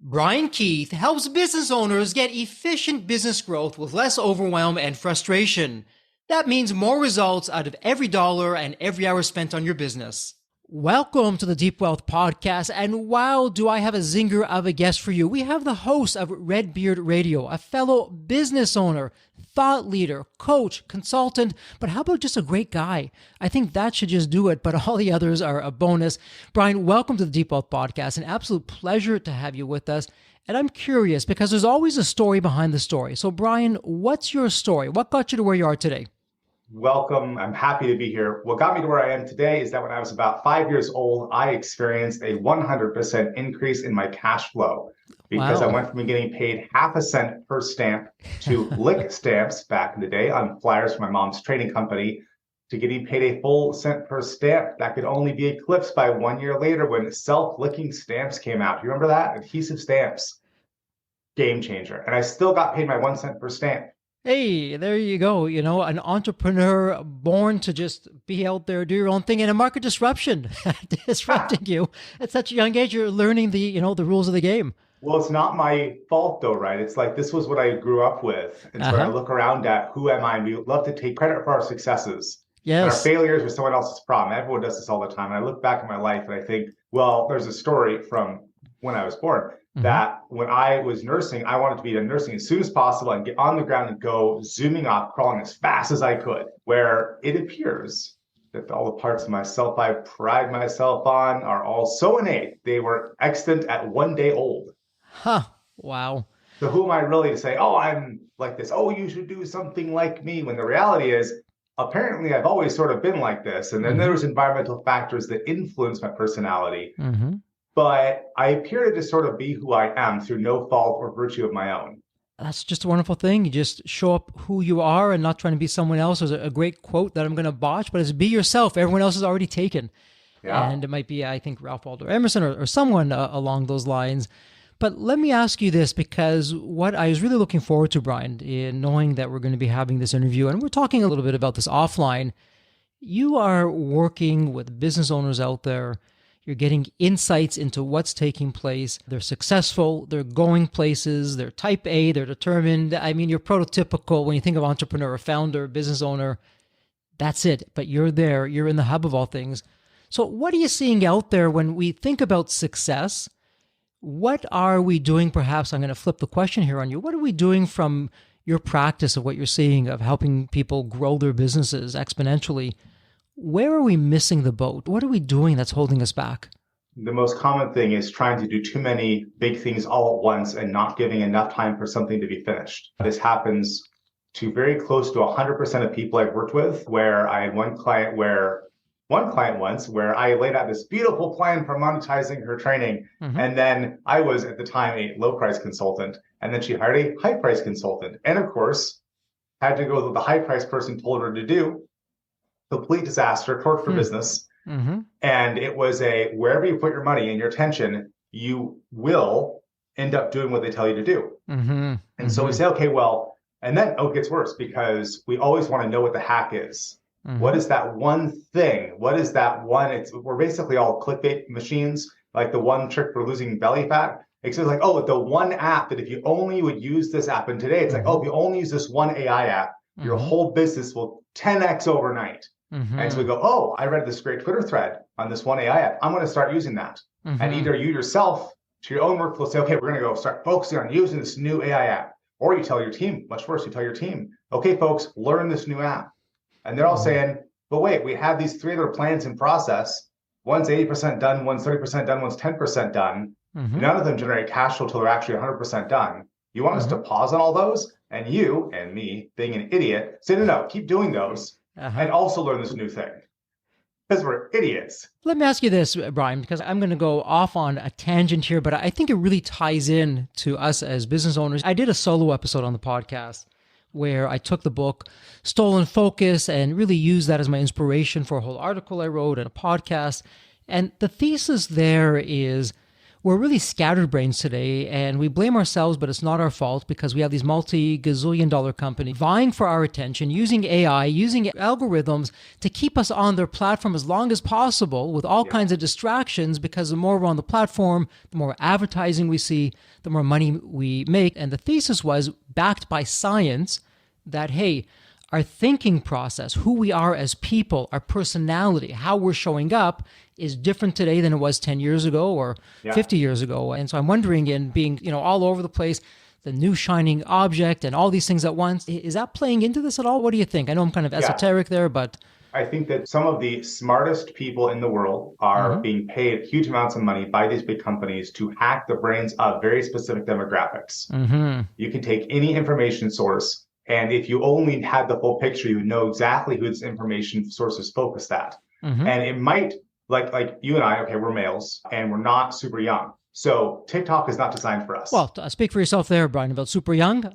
Brian Keith helps business owners get efficient business growth with less overwhelm and frustration. That means more results out of every dollar and every hour spent on your business. Welcome to the Deep Wealth Podcast, and wow, do I have a zinger of a guest for you. We have the host of Redbeard Radio, a fellow business owner, thought leader, coach, consultant, but how about just a great guy? I think that should just do it, but all the others are a bonus. Brian, welcome to the Deep Wealth Podcast. An absolute pleasure to have you with us. And I'm curious because there's always a story behind the story. So Brian, what's your story? What got you to where you are today? Welcome. I'm happy to be here. What got me to where I am today is that when I was about 5 years old, I experienced a 100% increase in my cash flow because I went from getting paid half a cent per stamp to lick stamps back in the day on flyers from my mom's trading company to getting paid a full cent per stamp. That could only be eclipsed by 1 year later when self-licking stamps came out. You remember that? Adhesive stamps. Game changer. And I still got paid my 1 cent per stamp. Hey, there you go. You know, an entrepreneur born to just be out there, do your own thing, and a market disrupting you at such a young age. You're learning the rules of the game. Well, it's not my fault though, right? It's like, this was what I grew up with. And so I look around at who am I? And we love to take credit for our successes. Yes. And our failures are someone else's problem. Everyone does this all the time. And I look back at my life and I think, well, there's a story from when I was born. That when I was nursing, I wanted to be in nursing as soon as possible and get on the ground and go zooming off, crawling as fast as I could, where it appears that all the parts of myself I pride myself on are all so innate. They were extant at 1 day old. Huh. Wow. So who am I really to say, oh, I'm like this. Oh, you should do something like me. When the reality is, apparently I've always sort of been like this. And then there's environmental factors that influence my personality. But I appear to just sort of be who I am through no fault or virtue of my own. That's just a wonderful thing. You just show up who you are and not trying to be someone else. There's a great quote that I'm going to botch, but it's be yourself. Everyone else is already taken. Yeah. And it might be, I think, Ralph Waldo Emerson or someone along those lines. But let me ask you this, because what I was really looking forward to, Brian, in knowing that we're going to be having this interview, and we're talking a little bit about this offline, you are working with business owners out there. You're getting insights into what's taking place. They're successful. They're going places. They're type A. They're determined. I mean, you're prototypical when you think of entrepreneur, founder, business owner. That's it. But you're there. You're in the hub of all things. So what are you seeing out there when we think about success? What are we doing? Perhaps I'm going to flip the question here on you. What are we doing from your practice of what you're seeing of helping people grow their businesses exponentially? Where are we missing the boat? What are we doing that's holding us back? The most common thing is trying to do too many big things all at once and not giving enough time for something to be finished. This happens to very close to 100% of people I've worked with, where I had one client once where I laid out this beautiful plan for monetizing her training. And then I was at the time a low price consultant. And then she hired a high price consultant. And of course, had to go with what the high price person told her to do. Complete disaster, torch for business. And it was wherever you put your money and your attention, you will end up doing what they tell you to do. And so we say, okay, well, and then it gets worse because we always want to know what the hack is. What is that one thing? What is that one? We're basically all clickbait machines, like the one trick for losing belly fat. It's like, oh, the one app that if you only would use this app. And today it's like, oh, if you only use this one AI app, your whole business will 10x overnight. And so we go, oh, I read this great Twitter thread on this one AI app. I'm going to start using that. And either you yourself, to your own workflow, say, okay, we're going to go start focusing on using this new AI app. Or you tell your team, much worse, you tell your team, okay, folks, learn this new app. And they're all saying, but wait, we have these 3 other plans in process. One's 80% done, one's 30% done, one's 10% done. None of them generate cash flow until they're actually 100% done. You want us to pause on all those? And you and me, being an idiot, say, no, keep doing those. And also learn this new thing. Because we're idiots. Let me ask you this, Brian, because I'm going to go off on a tangent here, but I think it really ties in to us as business owners. I did a solo episode on the podcast where I took the book Stolen Focus and really used that as my inspiration for a whole article I wrote and a podcast. And the thesis there is we're really scatterbrains today, and we blame ourselves, but it's not our fault because we have these multi-gazillion-dollar companies vying for our attention, using AI, using algorithms to keep us on their platform as long as possible with all kinds of distractions, because the more we're on the platform, the more advertising we see, the more money we make. And the thesis was backed by science that, hey, our thinking process, who we are as people, our personality, how we're showing up is different today than it was 10 years ago or 50 years ago. And so I'm wondering, in being, all over the place, the new shining object and all these things at once, is that playing into this at all? What do you think? I know I'm kind of esoteric there, but... I think that some of the smartest people in the world are being paid huge amounts of money by these big companies to hack the brains of very specific demographics. You can take any information source, and if you only had the full picture, you would know exactly who this information source is focused at. And it might, like you and I, okay, we're males and we're not super young. So TikTok is not designed for us. Well, speak for yourself there, Brian, about super young. Young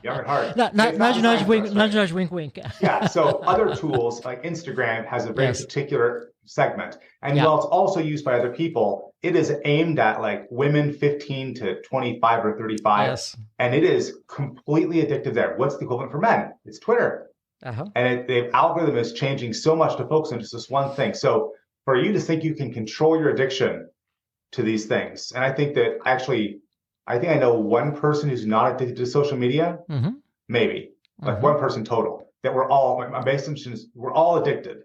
at heart. Nudge, wink, wink. Yeah, so other tools like Instagram has a very particular segment. And while it's also used by other people, it is aimed at like women 15 to 25 or 35. Yes. And it is completely addictive there. What's the equivalent for men? It's Twitter. And the algorithm is changing so much to focus on just this one thing. So for you to think you can control your addiction to these things, and I think that actually, I think I know one person who's not addicted to social media, maybe, like one person total, that we're all, my base assumption is we're all addicted.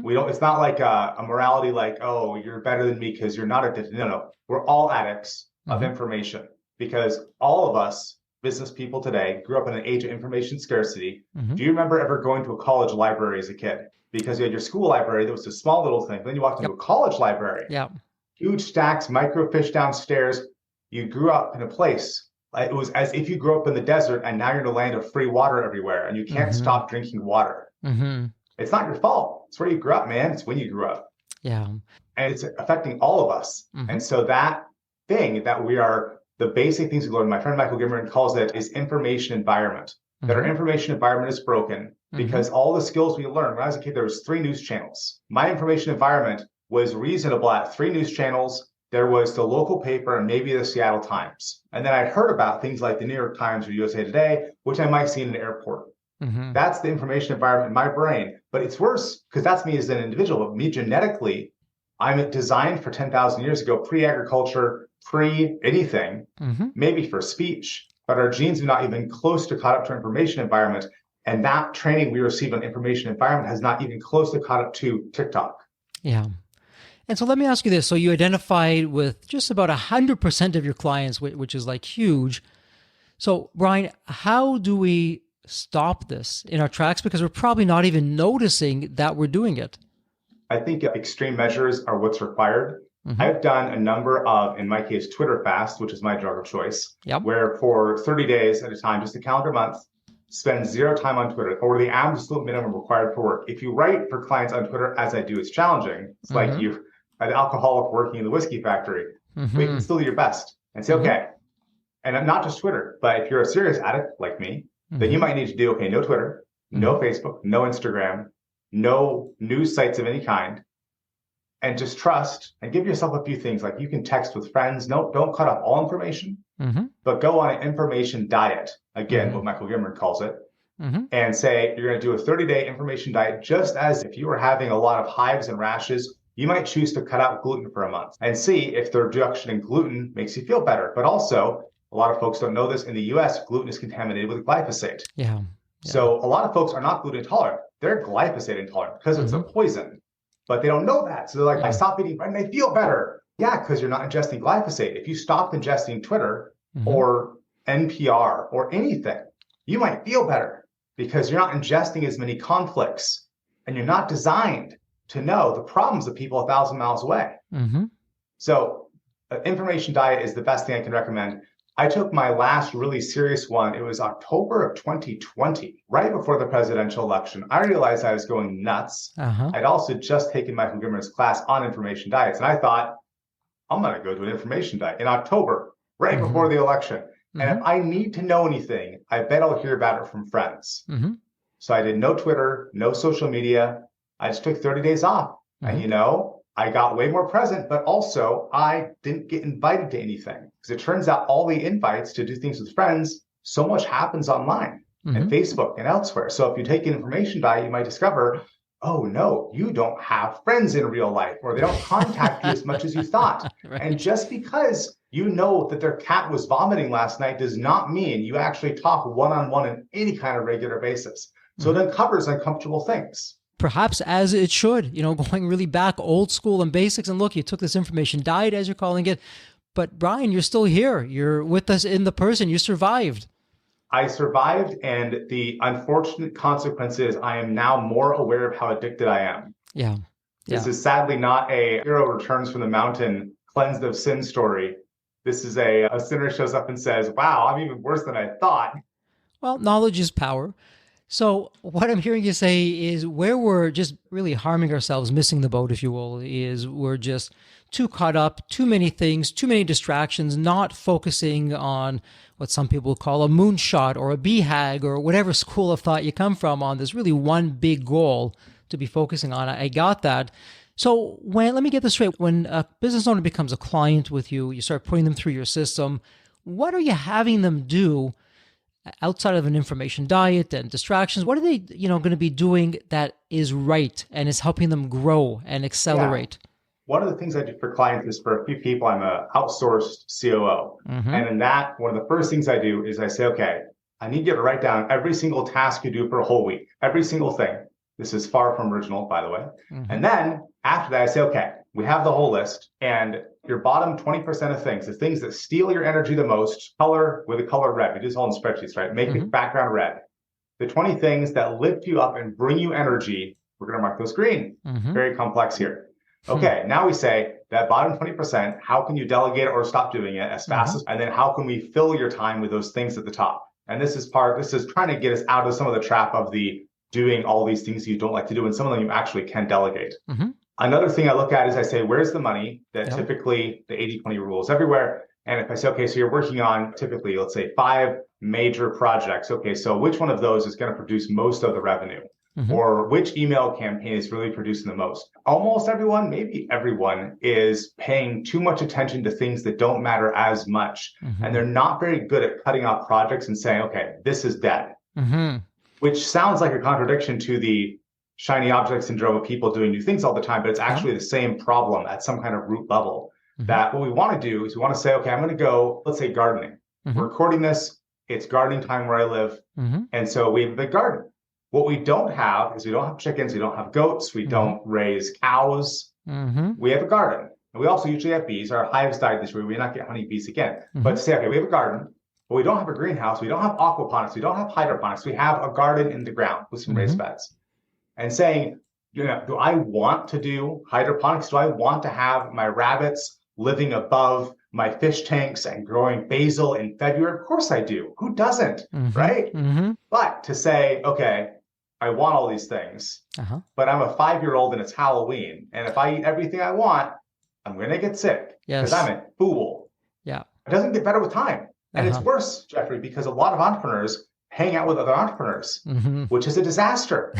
We don't, it's not like a morality like, oh, you're better than me because you're not addicted. No, we're all addicts of information, because all of us, business people today, grew up in an age of information scarcity. Do you remember ever going to a college library as a kid? Because you had your school library that was a small little thing. Then you walked into a college library. Huge stacks, microfiche downstairs. You grew up in a place. It was as if you grew up in the desert and now you're in a land of free water everywhere and you can't stop drinking water. It's not your fault. It's where you grew up, man. It's when you grew up. And it's affecting all of us. And so that thing that we are, the basic things we learn, my friend Michael Gimmerin calls it, is information environment. That our information environment is broken because all the skills we learned, when I was a kid, there was 3 news channels. My information environment was reasonable at 3 news channels. There was the local paper and maybe the Seattle Times. And then I heard about things like the New York Times or USA Today, which I might see in an airport. That's the information environment in my brain. But it's worse because that's me as an individual. Me genetically, I'm designed for 10,000 years ago, pre-agriculture, pre-anything, maybe for speech. But our genes are not even close to caught up to our information environment. And that training we receive on information environment has not even close to caught up to TikTok. And so let me ask you this. So you identified with just about 100% of your clients, which is like huge. So Brian, how do we stop this in our tracks? Because we're probably not even noticing that we're doing it. I think extreme measures are what's required. I've done a number of, in my case, Twitter fast, which is my drug of choice, where for 30 days at a time, just a calendar month, spend 0 time on Twitter, or the absolute minimum required for work. If you write for clients on Twitter, as I do, it's challenging. It's like you, an alcoholic working in the whiskey factory. But you can still do your best and say, okay, and not just Twitter, but if you're a serious addict like me, then you might need to do, okay, no Twitter, no Facebook, no Instagram, no news sites of any kind, and just trust and give yourself a few things. Like you can text with friends. No, don't cut off all information, but go on an information diet. Again, what Michael Gimmerin calls it, and say you're going to do a 30-day information diet. Just as if you were having a lot of hives and rashes, you might choose to cut out gluten for a month and see if the reduction in gluten makes you feel better. But also, a lot of folks don't know this. In the US, gluten is contaminated with glyphosate. So a lot of folks are not gluten intolerant. They're glyphosate intolerant because it's a poison, but they don't know that. So they're like, I stopped eating bread and I feel better. Yeah, because you're not ingesting glyphosate. If you stopped ingesting Twitter or NPR or anything, you might feel better because you're not ingesting as many conflicts and you're not designed to know the problems of people 1,000 miles away. So information diet is the best thing I can recommend. I took my last really serious one. It was October of 2020, right before the presidential election. I realized I was going nuts. I'd also just taken Michael Gimmerin's class on information diets. And I thought, I'm going to go to an information diet in October, right before the election. And if I need to know anything, I bet I'll hear about it from friends. So I did no Twitter, no social media. I just took 30 days off. And I got way more present, but also I didn't get invited to anything because it turns out all the invites to do things with friends, so much happens online and Facebook and elsewhere. So if you take information by it, you might discover, oh no, you don't have friends in real life, or they don't contact you as much as you thought. Right. And just because you know that their cat was vomiting last night does not mean you actually talk one-on-one on any kind of regular basis. So it uncovers uncomfortable things. Perhaps as it should, going really back old school and basics. And look, you took this information diet, as you're calling it. But Brian, you're still here. You're with us in the person. You survived. I survived, and the unfortunate consequence is I am now more aware of how addicted I am. Yeah. This is sadly not a hero returns from the mountain, cleansed of sin story. This is a sinner shows up and says, wow, I'm even worse than I thought. Well, knowledge is power. So what I'm hearing you say is where we're just really harming ourselves, missing the boat, if you will, is we're just too caught up, too many things, too many distractions, not focusing on what some people call a moonshot or a BHAG or whatever school of thought you come from on this really one big goal to be focusing on. I got that. So let me get this straight. When a business owner becomes a client with you, you start putting them through your system. What are you having them do outside of an information diet and distractions? What are they, going to be doing that is right and is helping them grow and accelerate? Yeah. One of the things I do for clients is for a few people, I'm an outsourced COO. And in that, one of the first things I do is I say, okay, I need you to write down every single task you do for a whole week, every single thing. This is far from original, by the way. And then after that, I say, okay, we have the whole list, and your bottom 20% of things, the things that steal your energy the most, color with a color red. We do this all in spreadsheets, right? Make the background red. The 20 things that lift you up and bring you energy, we're going to mark those green. Very complex here. Okay, now we say that bottom 20%, how can you delegate or stop doing it as fast as, and then how can we fill your time with those things at the top? And this is trying to get us out of some of the trap of the doing all these things you don't like to do, and some of them you actually can delegate. Another thing I look at is I say, where's the money that typically the 80-20 rules everywhere. And if I say, okay, so you're working on typically, let's say 5 major projects. Okay, so which one of those is going to produce most of the revenue? Or which email campaign is really producing the most? Almost everyone, maybe everyone, is paying too much attention to things that don't matter as much. And they're not very good at cutting off projects and saying, okay, this is dead. Which sounds like a contradiction to the shiny object syndrome of people doing new things all the time, but it's actually the same problem at some kind of root level. That what we want to do is we want to say, okay, I'm going to go, let's say gardening. We're recording this, it's gardening time where I live. And so we have a big garden. What we don't have is we don't have chickens, we don't have goats, we don't raise cows. We have a garden. And we also usually have bees. Our hives died this year. We may not get honeybees again. But to say, okay, we have a garden, but we don't have a greenhouse, we don't have aquaponics, we don't have hydroponics. We have a garden in the ground with some raised beds. And saying, do I want to do hydroponics? Do I want to have my rabbits living above my fish tanks and growing basil in February? Of course I do. Who doesn't, right? But to say, okay, I want all these things, but I'm a 5-year-old and it's Halloween. And if I eat everything I want, I'm going to get sick because I'm a fool. Yeah. It doesn't get better with time. And it's worse, Jeffrey, because a lot of entrepreneurs hang out with other entrepreneurs, which is a disaster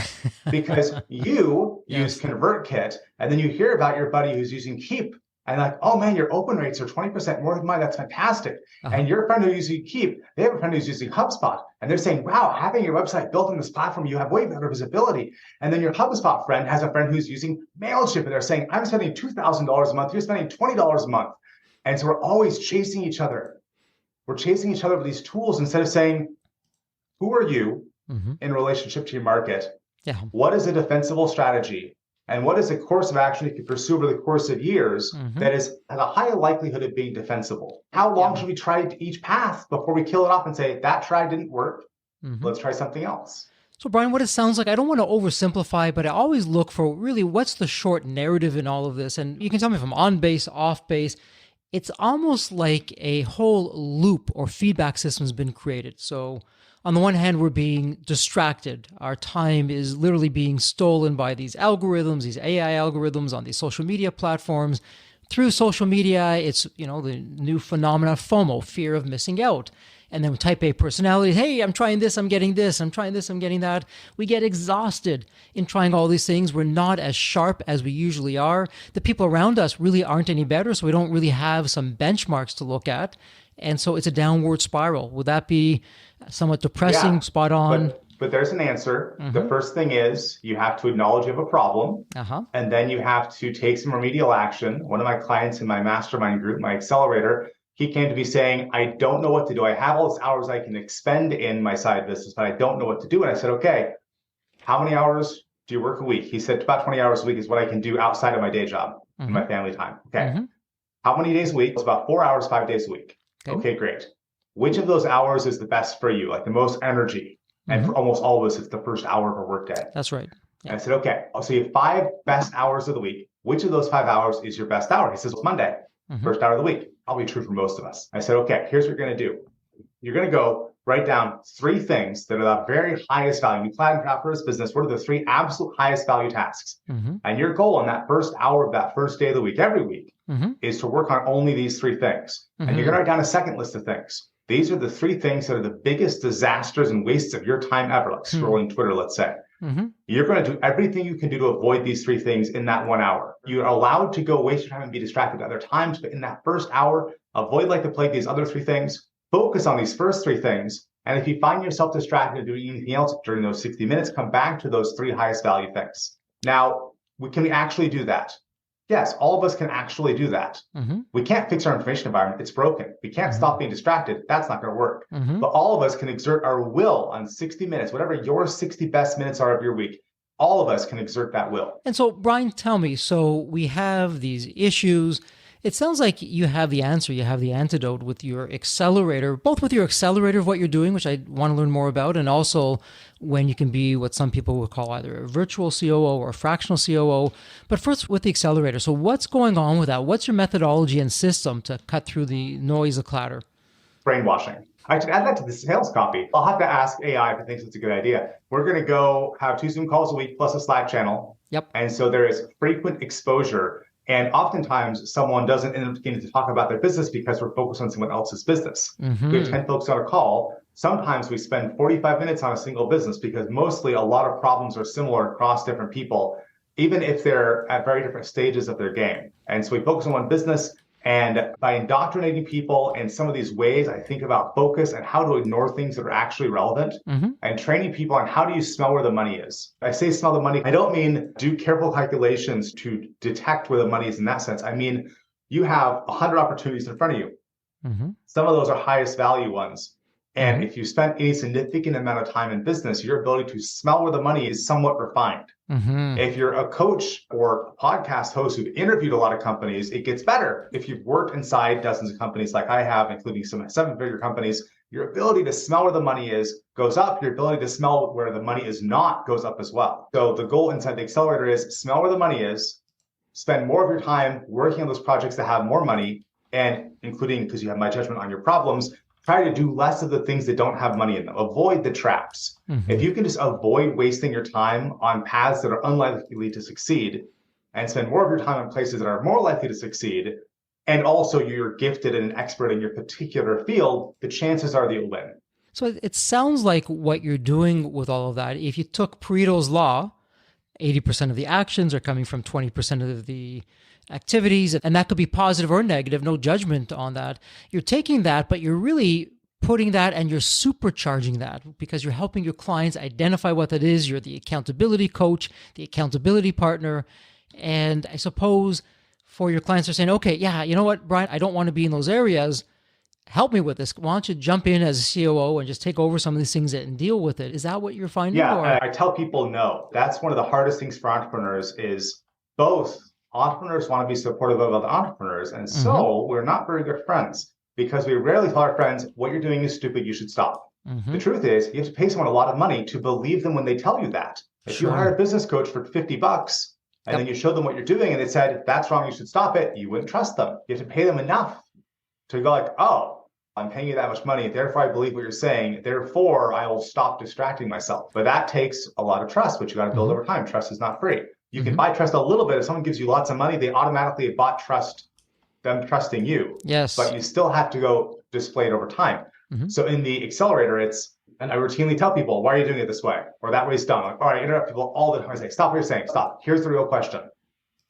because you use ConvertKit and then you hear about your buddy who's using Keep. And like, oh man, your open rates are 20% more than mine. That's fantastic. And your friend who's using Keep, they have a friend who's using HubSpot. And they're saying, wow, having your website built on this platform, you have way better visibility. And then your HubSpot friend has a friend who's using MailChimp. And they're saying, I'm spending $2,000 a month. You're spending $20 a month. And so we're always chasing each other. We're chasing each other with these tools instead of saying, who are you in relationship to your market? What is a defensible strategy? And what is a course of action you can pursue over the course of years that is at a higher likelihood of being defensible? How long should we try each path before we kill it off and say, that try didn't work, let's try something else? So Brian, what it sounds like, I don't want to oversimplify, but I always look for really what's the short narrative in all of this. And you can tell me if I'm on base, off base. It's almost like a whole loop or feedback system has been created. So on the one hand, we're being distracted. Our time is literally being stolen by these algorithms, these AI algorithms on these social media platforms. Through social media, it's, the new phenomenon FOMO, fear of missing out. And then type A personalities, hey, I'm trying this, I'm getting this, I'm trying this, I'm getting that. We get exhausted in trying all these things. We're not as sharp as we usually are. The people around us really aren't any better, so we don't really have some benchmarks to look at. And so it's a downward spiral. Would that be somewhat depressing, spot on? But there's an answer. The first thing is you have to acknowledge you have a problem, and then you have to take some remedial action. One of my clients in my mastermind group, my accelerator, he came to me saying, I don't know what to do. I have all these hours I can expend in my side business, but I don't know what to do. And I said, okay, how many hours do you work a week? He said, about 20 hours a week is what I can do outside of my day job and my family time. Okay. How many days a week? It's about 4 hours, 5 days a week. Okay, great. Which of those hours is the best for you? Like the most energy? And for almost all of us, it's the first hour of our workday. That's right. Yeah. And I said, okay, I'll see you 5 best hours of the week. Which of those 5 hours is your best hour? He says, Monday, first hour of the week. Probably true for most of us. I said, okay, here's what you're going to do. You're going to go write down 3 things that are the very highest value. You plan and craft for this business. What are the 3 absolute highest value tasks? And your goal on that first hour of that first day of the week, every week, is to work on only these 3 things. And you're going to write down a second list of things. These are the 3 things that are the biggest disasters and wastes of your time ever, like scrolling Twitter, let's say. You're going to do everything you can do to avoid these 3 things in that 1 hour. You're allowed to go waste your time and be distracted at other times, but in that first hour, avoid like the plague these other 3 things. Focus on these first 3 things. And if you find yourself distracted and doing anything else during those 60 minutes, come back to those 3 highest value things. Now, can we actually do that? Yes, all of us can actually do that. We can't fix our information environment. It's broken. We can't stop being distracted. That's not going to work. But all of us can exert our will on 60 minutes, whatever your 60 best minutes are of your week. All of us can exert that will. And so, Brian, tell me, so we have these issues. It sounds like you have the answer, you have the antidote with your accelerator, both with your accelerator of what you're doing, which I want to learn more about, and also when you can be what some people would call either a virtual COO or a fractional COO. But first with the accelerator. So what's going on with that? What's your methodology and system to cut through the noise, the clatter? Brainwashing. I should add that to the sales copy. I'll have to ask AI if it thinks it's a good idea. We're going to go have 2 Zoom calls a week plus a Slack channel. And so there is frequent exposure. And oftentimes someone doesn't end up getting to talk about their business because we're focused on someone else's business. We have 10 folks on a call. Sometimes we spend 45 minutes on a single business because mostly a lot of problems are similar across different people, even if they're at very different stages of their game. And so we focus on one business. And by indoctrinating people in some of these ways, I think about focus and how to ignore things that are actually relevant and training people on how do you smell where the money is. I say smell the money. I don't mean do careful calculations to detect where the money is in that sense. I mean, you have 100 opportunities in front of you. Some of those are highest value ones. And if you spend any significant amount of time in business, your ability to smell where the money is somewhat refined. If you're a coach or a podcast host who've interviewed a lot of companies, it gets better. If you've worked inside dozens of companies like I have, including some 7-figure companies, your ability to smell where the money is goes up. Your ability to smell where the money is not goes up as well. So the goal inside the accelerator is smell where the money is, spend more of your time working on those projects that have more money, and including, because you have my judgment on your problems, try to do less of the things that don't have money in them. Avoid the traps. If you can just avoid wasting your time on paths that are unlikely to succeed and spend more of your time on places that are more likely to succeed, and also you're gifted and an expert in your particular field, the chances are that you'll win. So it sounds like what you're doing with all of that, if you took Pareto's law, 80% of the actions are coming from 20% of the activities, and that could be positive or negative, no judgment on that. You're taking that, but you're really putting that and you're supercharging that because you're helping your clients identify what that is. You're the accountability coach, the accountability partner. And I suppose for your clients, they're saying, okay, yeah, you know what, Brian, I don't want to be in those areas. Help me with this. Why don't you jump in as a COO and just take over some of these things and deal with it? Is that what you're finding? Yeah, I tell people no. That's one of the hardest things for entrepreneurs is both entrepreneurs want to be supportive of other entrepreneurs. And so we're not very good friends because we rarely tell our friends, what you're doing is stupid, you should stop. The truth is, you have to pay someone a lot of money to believe them when they tell you that. If you hire a business coach for $50 and then you show them what you're doing and they said, that's wrong, you should stop it, you wouldn't trust them. You have to pay them enough to go like, oh, I'm paying you that much money, therefore I believe what you're saying, therefore I will stop distracting myself. But that takes a lot of trust, which you got to build over time. Trust is not free. You can buy trust a little bit. If someone gives you lots of money, they automatically bought trust, them trusting you. Yes. But you still have to go display it over time. So in the accelerator, and I routinely tell people, why are you doing it this way? Or that way's dumb. Like, all right, I interrupt people all the time. I say, stop what you're saying, stop. Here's the real question.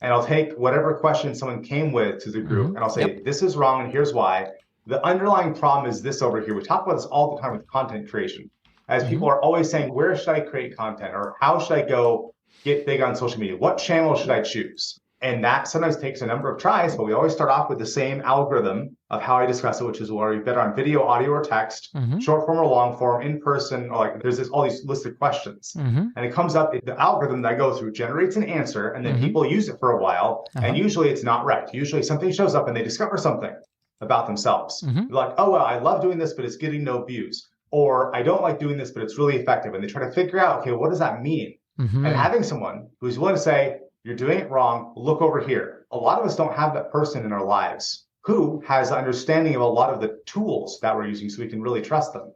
And I'll take whatever question someone came with to the group, and I'll say, this is wrong, and here's why. The underlying problem is this over here. We talk about this all the time with content creation. As people are always saying, where should I create content? Or how should I go get big on social media? What channel should I choose? And that sometimes takes a number of tries, but we always start off with the same algorithm of how I discuss it, which is, well, are you better on video, audio, or text, short form or long form, in person, or like there's all these listed questions. And it comes up, the algorithm that I go through generates an answer, and then people use it for a while, and usually it's not right. Usually something shows up and they discover something about themselves. They're like, oh, well, I love doing this, but it's getting no views. Or I don't like doing this, but it's really effective. And they try to figure out, okay, what does that mean? And having someone who's willing to say, you're doing it wrong, look over here. A lot of us don't have that person in our lives who has understanding of a lot of the tools that we're using so we can really trust them.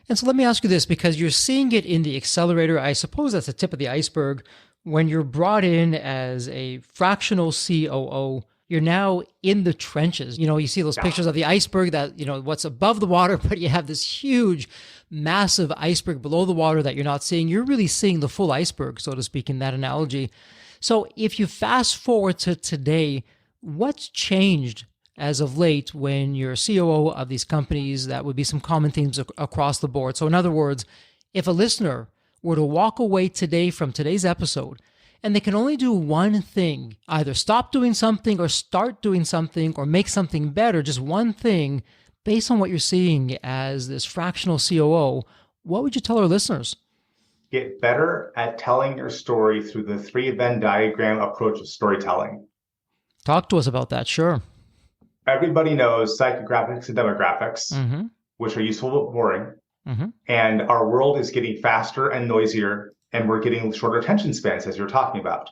And so let me ask you this, because you're seeing it in the accelerator. I suppose that's the tip of the iceberg. When you're brought in as a fractional COO, you're now in the trenches. You know, you see those pictures of the iceberg that, you know, what's above the water, but you have this huge, massive iceberg below the water that you're not seeing. You're really seeing the full iceberg, so to speak, in that analogy. So if you fast forward to today, what's changed as of late when you're COO of these companies? That would be some common themes across the board. So in other words, if a listener were to walk away today from today's episode and they can only do one thing, either stop doing something or start doing something or make something better, just one thing, based on what you're seeing as this fractional COO, what would you tell our listeners? Get better at telling your story through the 3 Venn diagram approach of storytelling. Talk to us about that, sure. Everybody knows psychographics and demographics, which are useful but boring. And our world is getting faster and noisier, and we're getting shorter attention spans, as you're talking about.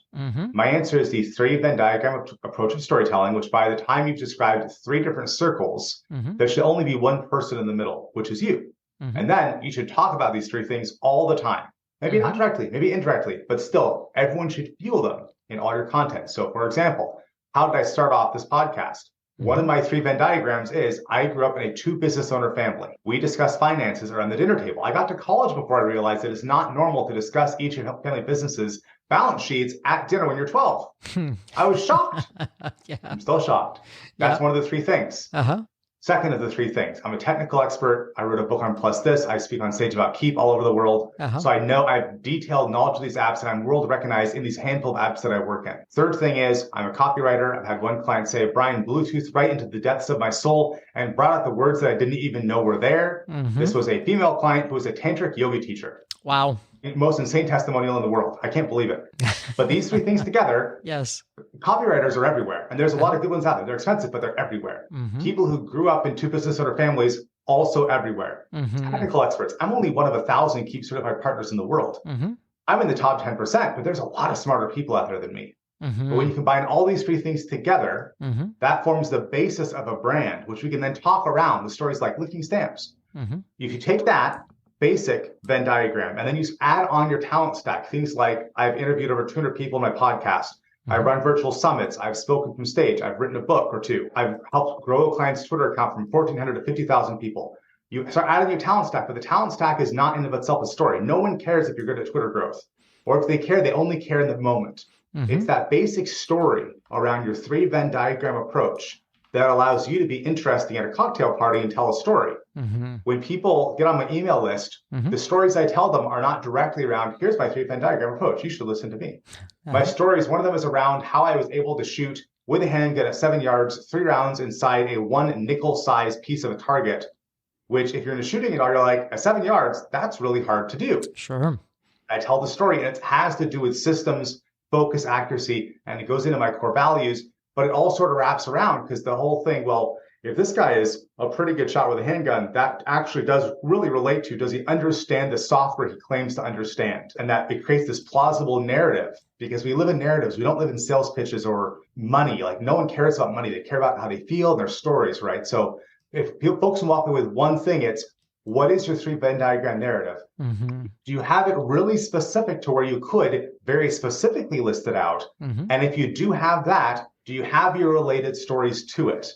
My answer is the 3 Venn diagram approach of storytelling, which by the time you've described 3 different circles, there should only be one person in the middle, which is you. And then you should talk about these 3 things all the time. Maybe not directly, maybe indirectly, but still, everyone should feel them in all your content. So for example, how did I start off this podcast? One of my 3 Venn diagrams is I grew up in a 2 business owner family. We discussed finances around the dinner table. I got to college before I realized that it's not normal to discuss each family businesses' balance sheets at dinner when you're 12. I was shocked. I'm still shocked. That's one of the 3 things. Second of the 3 things, I'm a technical expert. I wrote a book on Plus This. I speak on stage about Keep all over the world. So I know I have detailed knowledge of these apps, and I'm world recognized in these handful of apps that I work in. Third thing is I'm a copywriter. I've had one client say, Brian, Bluetooth right into the depths of my soul and brought out the words that I didn't even know were there. This was a female client who was a tantric yoga teacher. Wow. Most insane testimonial in the world. I can't believe it. But these 3 things together, copywriters are everywhere. And there's a lot of good ones out there. They're expensive, but they're everywhere. People who grew up in 2 business owner families, also everywhere. Technical experts. I'm only one of 1,000 Keep certified partners in the world. I'm in the top 10%, but there's a lot of smarter people out there than me. But when you combine all these 3 things together, that forms the basis of a brand, which we can then talk around with stories like licking stamps. If you take that basic Venn diagram, and then you add on your talent stack, things like I've interviewed over 200 people in my podcast. I run virtual summits. I've spoken from stage. I've written a book or 2. I've helped grow a client's Twitter account from 1,400 to 50,000 people. You start adding your talent stack, but the talent stack is not in of itself a story. No one cares if you're good at Twitter growth, or if they care, they only care in the moment. It's that basic story around your 3 Venn diagram approach that allows you to be interesting at a cocktail party and tell a story. When people get on my email list, the stories I tell them are not directly around, here's my 3 Venn diagram approach, you should listen to me. My stories, one of them is around how I was able to shoot with a handgun at 7 yards, 3 rounds inside a 1 nickel-sized piece of a target, which if you're in a shooting at all, you're like, at 7 yards, that's really hard to do. Sure. I tell the story, and it has to do with systems, focus, accuracy, and it goes into my core values. But it all sort of wraps around because the whole thing, well, if this guy is a pretty good shot with a handgun, that actually does really relate to, does he understand the software he claims to understand? And that it creates this plausible narrative because we live in narratives. We don't live in sales pitches or money. Like no one cares about money. They care about how they feel and their stories, right? So if folks can walk away with one thing, it's what is your 3 Venn diagram narrative? Do you have it really specific to where you could very specifically list it out? And if you do have that, do you have your related stories to it?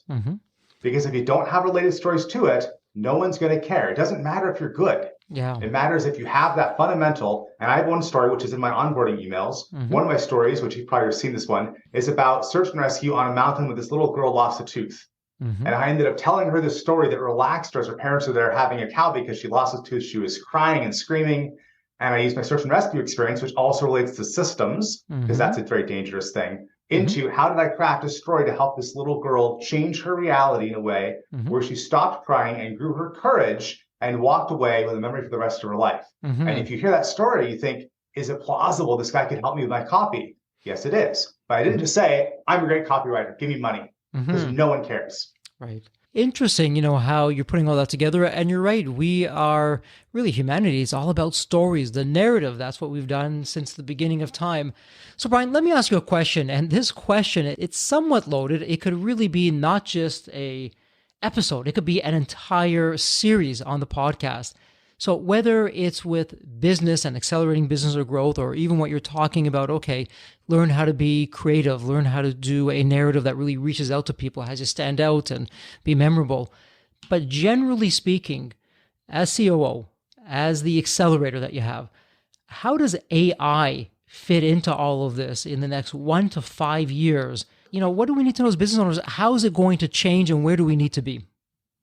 Because if you don't have related stories to it, no one's going to care. It doesn't matter if you're good. Yeah. It matters if you have that fundamental. And I have one story, which is in my onboarding emails. One of my stories, which you've probably seen this one, is about search and rescue on a mountain with this little girl lost a tooth. And I ended up telling her this story that relaxed her as her parents were there having a cow because she lost a tooth. She was crying and screaming. And I used my search and rescue experience, which also relates to systems, because that's a very dangerous thing, into how did I craft a story to help this little girl change her reality in a way where she stopped crying and grew her courage and walked away with a memory for the rest of her life. And if you hear that story, you think, is it plausible this guy could help me with my copy? Yes, it is. But I didn't just say, I'm a great copywriter, give me money, because no one cares. Right. Interesting, how you're putting all that together. And you're right. We are really, humanity is all about stories, the narrative. That's what we've done since the beginning of time. So Brian, let me ask you a question. And this question, it's somewhat loaded. It could really be not just a episode. It could be an entire series on the podcast. So whether it's with business and accelerating business or growth, or even what you're talking about, okay, learn how to be creative, learn how to do a narrative that really reaches out to people, has you stand out and be memorable. But generally speaking, as COO, as the accelerator that you have, how does AI fit into all of this in the next 1 to 5 years? What do we need to know as business owners? How is it going to change and where do we need to be?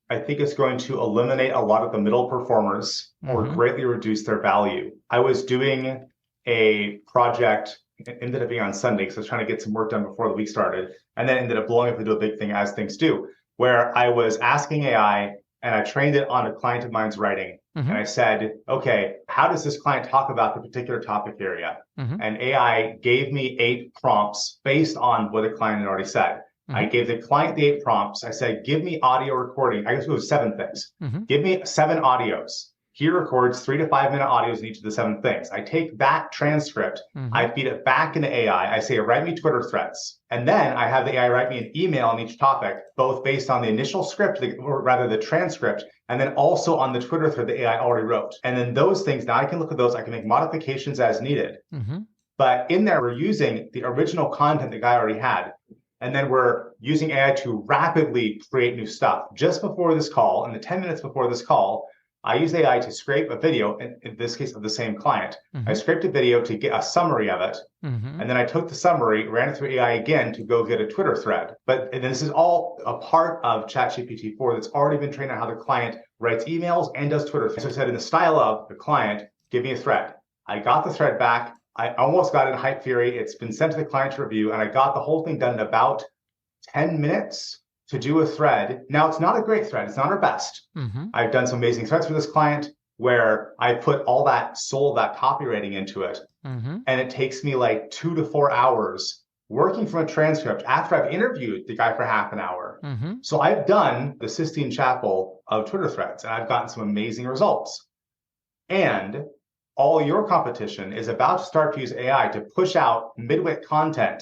I think it's going to eliminate a lot of the middle performers or greatly reduce their value. I was doing a project, it ended up being on Sunday, because I was trying to get some work done before the week started, and then ended up blowing up into a big thing, as things do, where I was asking AI, and I trained it on a client of mine's writing. And I said, okay, how does this client talk about the particular topic area? And AI gave me 8 prompts based on what the client had already said. I gave the client the 8 prompts. I said, give me audio recording. I guess it was 7 things. Give me 7 audios. He records 3 to 5 minute audios in each of the 7 things. I take that transcript. I feed it back into AI. I say, write me Twitter threads. And then I have the AI write me an email on each topic, both based on the initial script, or rather the transcript, and then also on the Twitter thread the AI already wrote. And then those things, now I can look at those. I can make modifications as needed. But in there, we're using the original content the guy already had. And then we're using AI to rapidly create new stuff. Just before this call, in the 10 minutes before this call, I used AI to scrape a video, in this case of the same client. I scraped a video to get a summary of it. And then I took the summary, ran it through AI again to go get a Twitter thread. And this is all a part of ChatGPT-4 that's already been trained on how the client writes emails and does Twitter threads. So I said, in the style of the client, give me a thread. I got the thread back. I almost got it in Hype Theory. It's been sent to the client to review, and I got the whole thing done in about 10 minutes to do a thread. Now, it's not a great thread. It's not our best. I've done some amazing threads for this client where I put all that soul of that copywriting into it. And it takes me like 2 to 4 hours working from a transcript after I've interviewed the guy for half an hour. So I've done the Sistine Chapel of Twitter threads, and I've gotten some amazing results. And all your competition is about to start to use AI to push out midwit content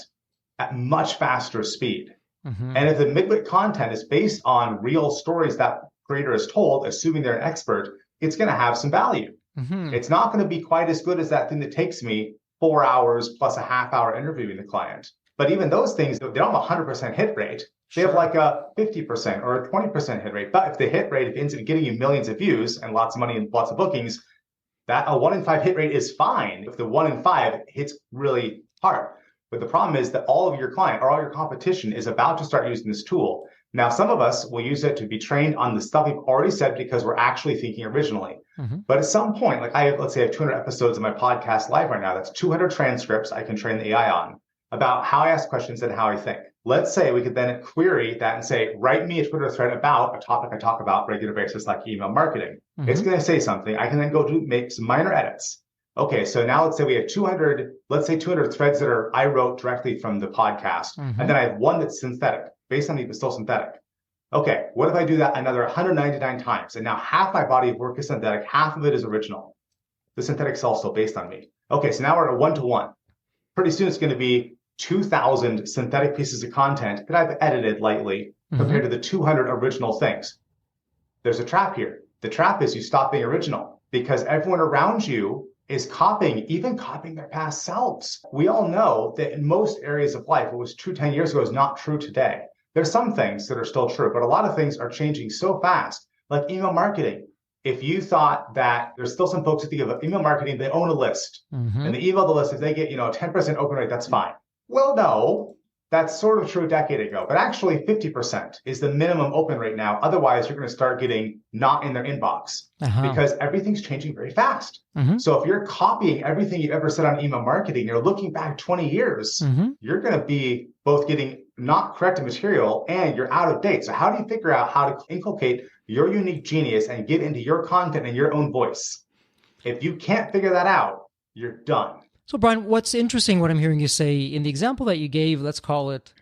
at much faster speed. And if the midwit content is based on real stories that creator has told, assuming they're an expert, it's going to have some value. It's not going to be quite as good as that thing that takes me 4 hours plus a half hour interviewing the client. But even those things, they don't have a 100% hit rate. They have like a 50% or a 20% hit rate. But if the hit rate ends up getting you millions of views and lots of money and lots of bookings, that a 1 in 5 hit rate is fine if the 1 in 5 hits really hard. But the problem is that all of your client or all your competition is about to start using this tool. Now, some of us will use it to be trained on the stuff we've already said because we're actually thinking originally. But at some point, like let's say I have 200 episodes of my podcast live right now. That's 200 transcripts I can train the AI on about how I ask questions and how I think. Let's say we could then query that and say, write me a Twitter thread about a topic I talk about on a regular basis, like email marketing. It's going to say something. I can then go to make some minor edits. Okay, so now let's say we have 200 threads that I wrote directly from the podcast. And then I have one that's synthetic, based on me, but still synthetic. Okay, what if I do that another 199 times? And now half my body of work is synthetic, half of it is original. The synthetic is also based on me. Okay, so now we're at a 1-to-1. Pretty soon it's going to be 2,000 synthetic pieces of content that I've edited lightly compared to the 200 original things. There's a trap here. The trap is you stop being original because everyone around you is copying their past selves. We all know that in most areas of life, what was true 10 years ago is not true today. There's some things that are still true, but a lot of things are changing so fast. Like email marketing. If you thought that there's still some folks that think of email marketing, they own a list. And they email the list, if they get, 10% open rate, that's fine. Well, no, that's sort of true a decade ago, but actually 50% is the minimum open rate now. Otherwise, you're going to start getting not in their inbox because everything's changing very fast. So if you're copying everything you've ever said on email marketing, you're looking back 20 years, you're going to be both getting not correct material and you're out of date. So how do you figure out how to inculcate your unique genius and get into your content and your own voice? If you can't figure that out, you're done. So, Brian, what's interesting, what I'm hearing you say in the example that you gave, let's call it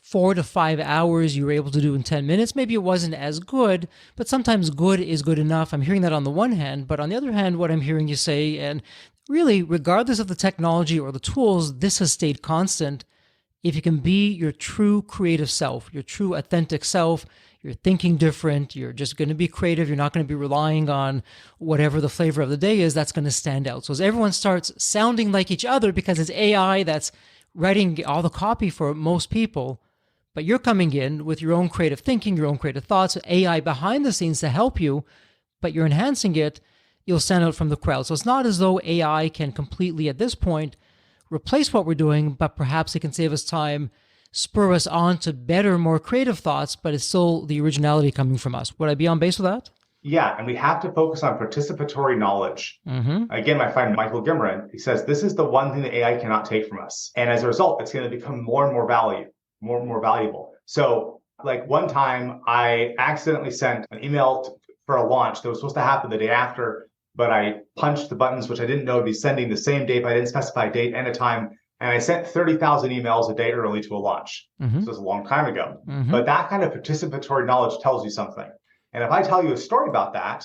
4 to 5 hours you were able to do in 10 minutes. Maybe it wasn't as good, but sometimes good is good enough. I'm hearing that on the one hand, but on the other hand, what I'm hearing you say, and really, regardless of the technology or the tools, this has stayed constant. If you can be your true creative self, your true authentic self, you're thinking different, you're just going to be creative, you're not going to be relying on whatever the flavor of the day is, that's going to stand out. So as everyone starts sounding like each other because it's AI that's writing all the copy for most people, but you're coming in with your own creative thinking, your own creative thoughts, AI behind the scenes to help you, but you're enhancing it, you'll stand out from the crowd. So it's not as though AI can completely, at this point, replace what we're doing, but perhaps it can save us time, spur us on to better, more creative thoughts, but it's still the originality coming from us. Would I be on base with that? Yeah, and we have to focus on participatory knowledge. Again, my friend Michael Gimmerin, he says, this is the one thing that AI cannot take from us. And as a result, it's going to become more and more valuable. So like one time I accidentally sent an email for a launch that was supposed to happen the day after, but I punched the buttons, which I didn't know would be sending the same day, but I didn't specify a date and a time. And I sent 30,000 emails a day early to a launch. So it was a long time ago. But that kind of participatory knowledge tells you something. And if I tell you a story about that,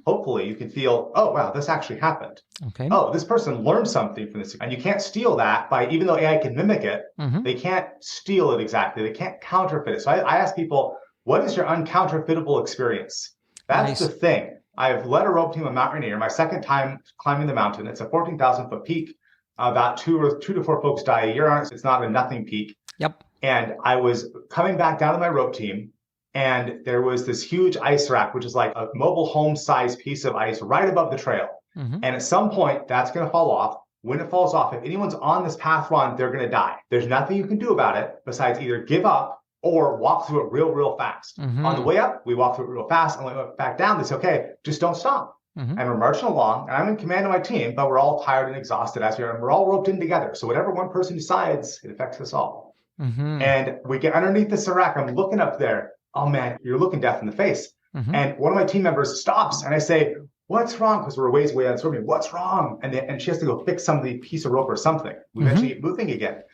hopefully you can feel, oh, wow, this actually happened. Okay. Oh, this person learned something from this. And you can't steal that by, even though AI can mimic it, they can't steal it exactly. They can't counterfeit it. So I ask people, what is your uncounterfeitable experience? That's the thing. I've led a rope team of Mount Rainier, my second time climbing the mountain. It's a 14,000 foot peak. About two to four folks die a year on it. So it's not a nothing peak. Yep. And I was coming back down to my rope team, and there was this huge ice rack, which is like a mobile home sized piece of ice right above the trail. And at some point, that's going to fall off. When it falls off, if anyone's on this path run, they're going to die. There's nothing you can do about it besides either give up or walk through it real fast. On the way up, we walk through it real fast. And when we went back down, they said, okay, just don't stop. And we're marching along, and I'm in command of my team, but we're all tired and exhausted as we are, and we're all roped in together. So whatever one person decides, it affects us all. And we get underneath the serac. I'm looking up there. Oh man, you're looking death in the face. And one of my team members stops, and I say, what's wrong? Because we're ways away on swimming. What's wrong? And she has to go fix some of the piece of rope or something. We eventually get moving again.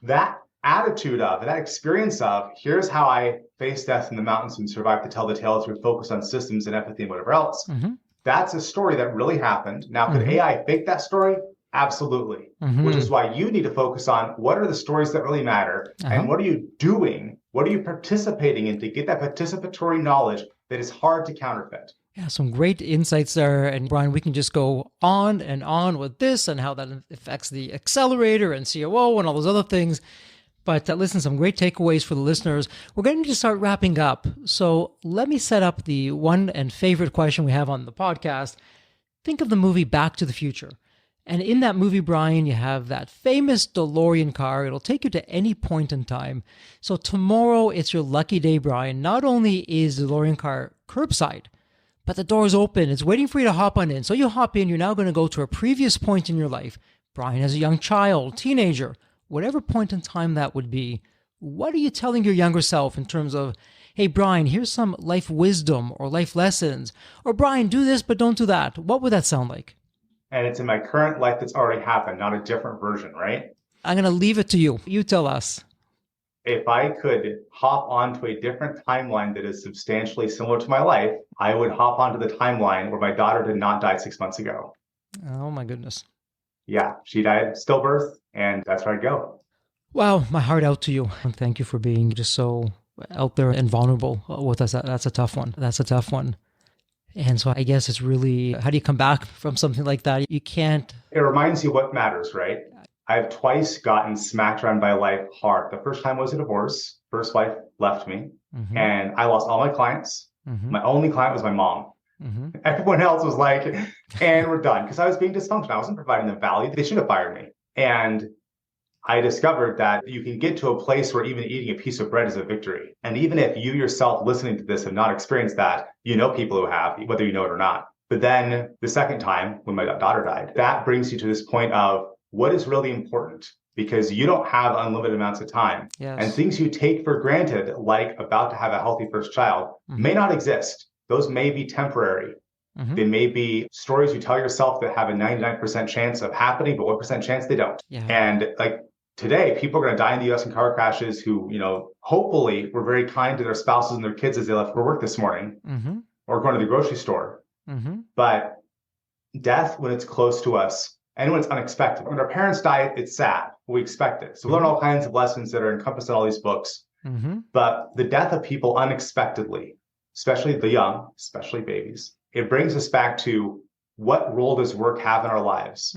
That attitude of, that experience of, here's how I face death in the mountains and survive to tell the tale through focus on systems and empathy and whatever else. That's a story that really happened. Now, could AI fake that story? Absolutely. Which is why you need to focus on what are the stories that really matter and what are you doing? What are you participating in to get that participatory knowledge that is hard to counterfeit? Yeah, some great insights there. And Brian, we can just go on and on with this and how that affects the accelerator and COO and all those other things. But listen, some great takeaways for the listeners. We're going to start wrapping up. So let me set up the one and favorite question we have on the podcast. Think of the movie Back to the Future. And in that movie, Brian, you have that famous DeLorean car. It'll take you to any point in time. So tomorrow, it's your lucky day, Brian. Not only is the DeLorean car curbside, but the door's open. It's waiting for you to hop on in. So you hop in. You're now going to go to a previous point in your life. Brian, as a young child, teenager, whatever point in time that would be, what are you telling your younger self in terms of, hey, Brian, here's some life wisdom or life lessons, or Brian, do this, but don't do that. What would that sound like? And it's in my current life that's already happened, not a different version, right? I'm going to leave it to you. You tell us. If I could hop onto a different timeline that is substantially similar to my life, I would hop onto the timeline where my daughter did not die 6 months ago. Oh, my goodness. Yeah, she died stillbirth, and that's where I'd go. Wow, my heart out to you. And thank you for being just so out there and vulnerable with us. That's a tough one. That's a tough one. And so I guess it's really, how do you come back from something like that? You can't. It reminds you what matters, right? I've twice gotten smacked around by life hard. The first time was a divorce. First wife left me, and I lost all my clients. My only client was my mom. Everyone else was like, and we're done. Because I was being dysfunctional. I wasn't providing them value. They should have fired me. And I discovered that you can get to a place where even eating a piece of bread is a victory. And even if you yourself listening to this have not experienced that, you know people who have, whether you know it or not. But then the second time, when my daughter died, that brings you to this point of what is really important, because you don't have unlimited amounts of time. And things you take for granted, like about to have a healthy first child, may not exist. Those may be temporary. They may be stories you tell yourself that have a 99% chance of happening, but 1% chance they don't. And like today, people are going to die in the US in car crashes who, hopefully were very kind to their spouses and their kids as they left for work this morning or going to the grocery store. But death, when it's close to us, and when it's unexpected. When our parents die, it's sad. We expect it. So we learn all kinds of lessons that are encompassed in all these books. But the death of people unexpectedly, especially the young, especially babies, it brings us back to what role does work have in our lives?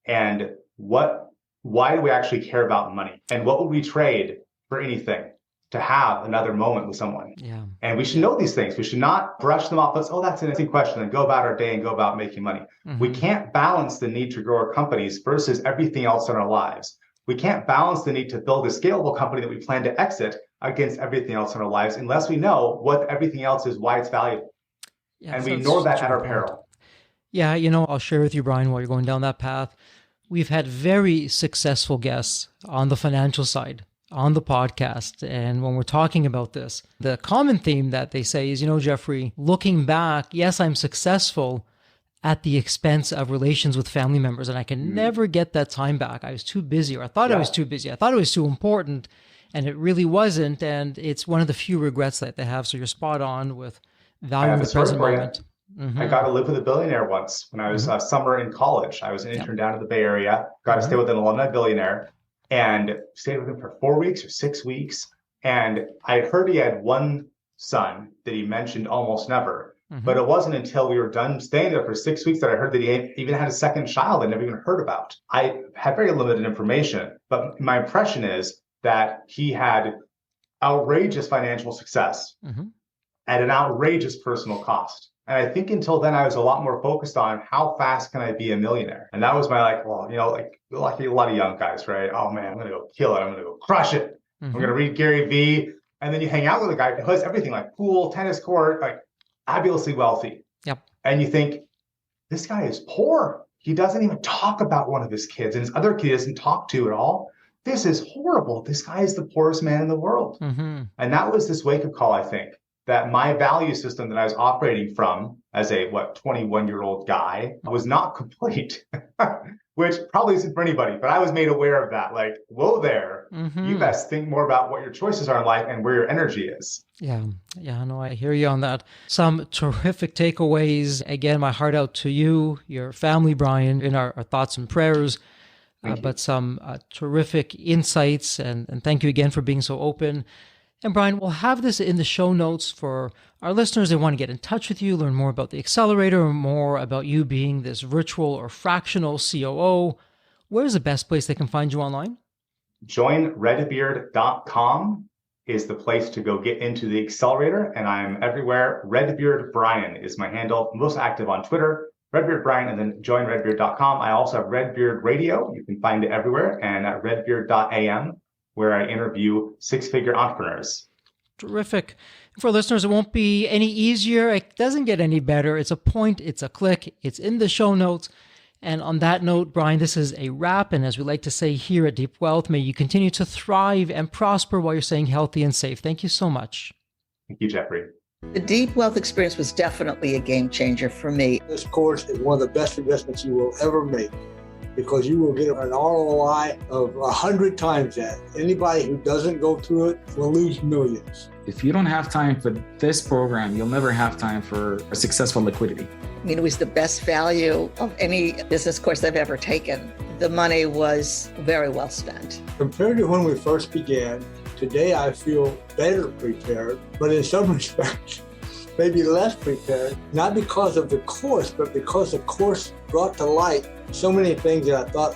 And why do we actually care about money? And what would we trade for anything to have another moment with someone? And we should know these things. We should not brush them off as, oh, that's an easy question, and go about our day and go about making money. We can't balance the need to grow our companies versus everything else in our lives. We can't balance the need to build a scalable company that we plan to exit against everything else in our lives unless we know what everything else is, why it's valuable. And we ignore that at our peril. Yeah, I'll share with you, Brian, while you're going down that path. We've had very successful guests on the financial side on the podcast. And when we're talking about this, the common theme that they say is, Jeffrey, looking back, yes, I'm successful at the expense of relations with family members. And I can never get that time back. I was too busy, or I thought I was too busy. I thought it was too important, and it really wasn't. And it's one of the few regrets that they have. So you're spot on with valuing the present moment. I got to live with a billionaire once when I was summer in college. I was an intern down in the Bay Area, got to stay with an alumni billionaire, and stayed with him for 4 weeks or 6 weeks. And I had heard he had one son that he mentioned almost never. But it wasn't until we were done staying there for 6 weeks that I heard that he even had a second child I never even heard about. I had very limited information, but my impression is that he had outrageous financial success at an outrageous personal cost. And I think until then, I was a lot more focused on how fast can I be a millionaire? And that was my like a lot of young guys, right? Oh man, I'm going to go kill it. I'm going to go crush it. I'm going to read Gary Vee. And then you hang out with a guy who has everything like pool, tennis court, like fabulously wealthy. And you think, this guy is poor. He doesn't even talk about one of his kids, and his other kid doesn't talk to at all. This is horrible. This guy is the poorest man in the world. And that was this wake-up call, I think, that my value system that I was operating from as a 21-year-old guy was not complete, which probably isn't for anybody, but I was made aware of that. Like, whoa there, you best think more about what your choices are in life and where your energy is. Yeah, no, I hear you on that. Some terrific takeaways. Again, my heart out to you, your family, Brian, in our thoughts and prayers, but some terrific insights. And thank you again for being so open. And Brian, we'll have this in the show notes for our listeners. They want to get in touch with you, learn more about the accelerator, or more about you being this virtual or fractional COO. Where's the best place they can find you online? JoinRedbeard.com is the place to go get into the accelerator. And I'm everywhere. Redbeard Brian is my handle. I'm most active on Twitter, Redbeard Brian, and then joinredbeard.com. I also have Redbeard Radio. You can find it everywhere. And at redbeard.am, where I interview six-figure entrepreneurs. Terrific. For listeners, it won't be any easier. It doesn't get any better. It's a point, it's a click, it's in the show notes. And on that note, Brian, this is a wrap. And as we like to say here at Deep Wealth, may you continue to thrive and prosper while you're staying healthy and safe. Thank you so much. Thank you, Jeffrey. The Deep Wealth experience was definitely a game changer for me. This course is one of the best investments you will ever make, because you will get an ROI of 100 times that. Anybody who doesn't go through it will lose millions. If you don't have time for this program, you'll never have time for a successful liquidity. I mean, it was the best value of any business course I've ever taken. The money was very well spent. Compared to when we first began, today I feel better prepared, but in some respects, maybe less prepared, not because of the course, but because the course brought to light so many things that I thought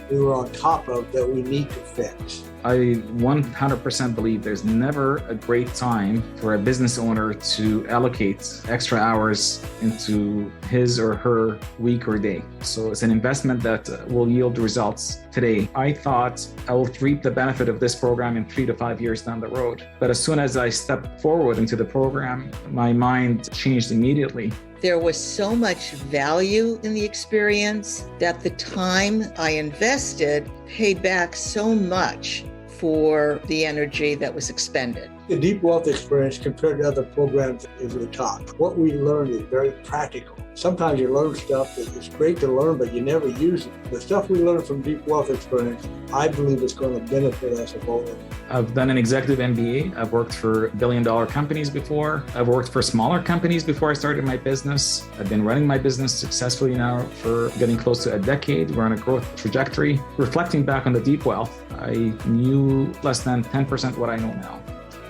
we were on top of that we need to fix. I 100% believe there's never a great time for a business owner to allocate extra hours into his or her week or day. So it's an investment that will yield results today. I thought I will reap the benefit of this program in 3 to 5 years down the road. But as soon as I stepped forward into the program, my mind changed immediately. There was so much value in the experience that the time I invested paid back so much for the energy that was expended. The Deep Wealth experience compared to other programs is the top. What we learned is very practical. Sometimes you learn stuff that is great to learn, but you never use it. The stuff we learned from Deep Wealth experience, I believe is going to benefit us both. I've done an executive MBA. I've worked for billion-dollar companies before. I've worked for smaller companies before I started my business. I've been running my business successfully now for getting close to a decade. We're on a growth trajectory. Reflecting back on the Deep Wealth, I knew less than 10% what I know now.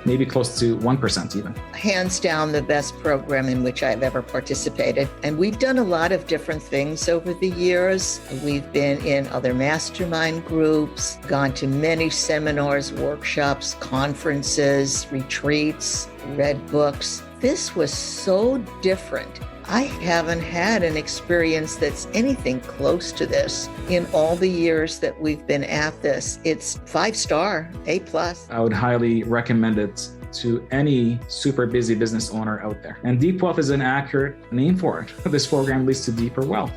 Maybe close to 1% even. Hands down, the best program in which I've ever participated. And we've done a lot of different things over the years. We've been in other mastermind groups, gone to many seminars, workshops, conferences, retreats, read books. This was so different. I haven't had an experience that's anything close to this in all the years that we've been at this. It's 5-star, A+. I would highly recommend it to any super busy business owner out there. And Deep Wealth is an accurate name for it. This program leads to deeper wealth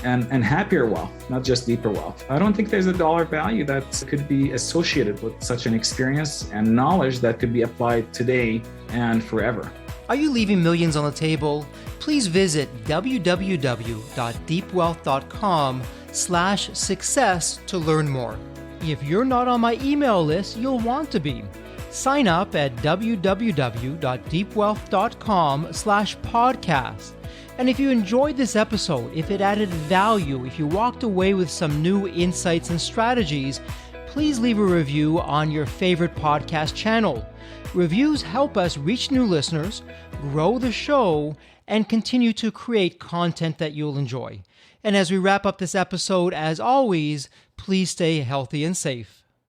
and happier wealth, not just deeper wealth. I don't think there's a dollar value that could be associated with such an experience and knowledge that could be applied today and forever. Are you leaving millions on the table? Please visit www.deepwealth.com/success to learn more. If you're not on my email list, you'll want to be. Sign up at www.deepwealth.com/podcast. And if you enjoyed this episode, if it added value, if you walked away with some new insights and strategies, please leave a review on your favorite podcast channel. Reviews help us reach new listeners, grow the show, and continue to create content that you'll enjoy. And as we wrap up this episode, as always, please stay healthy and safe.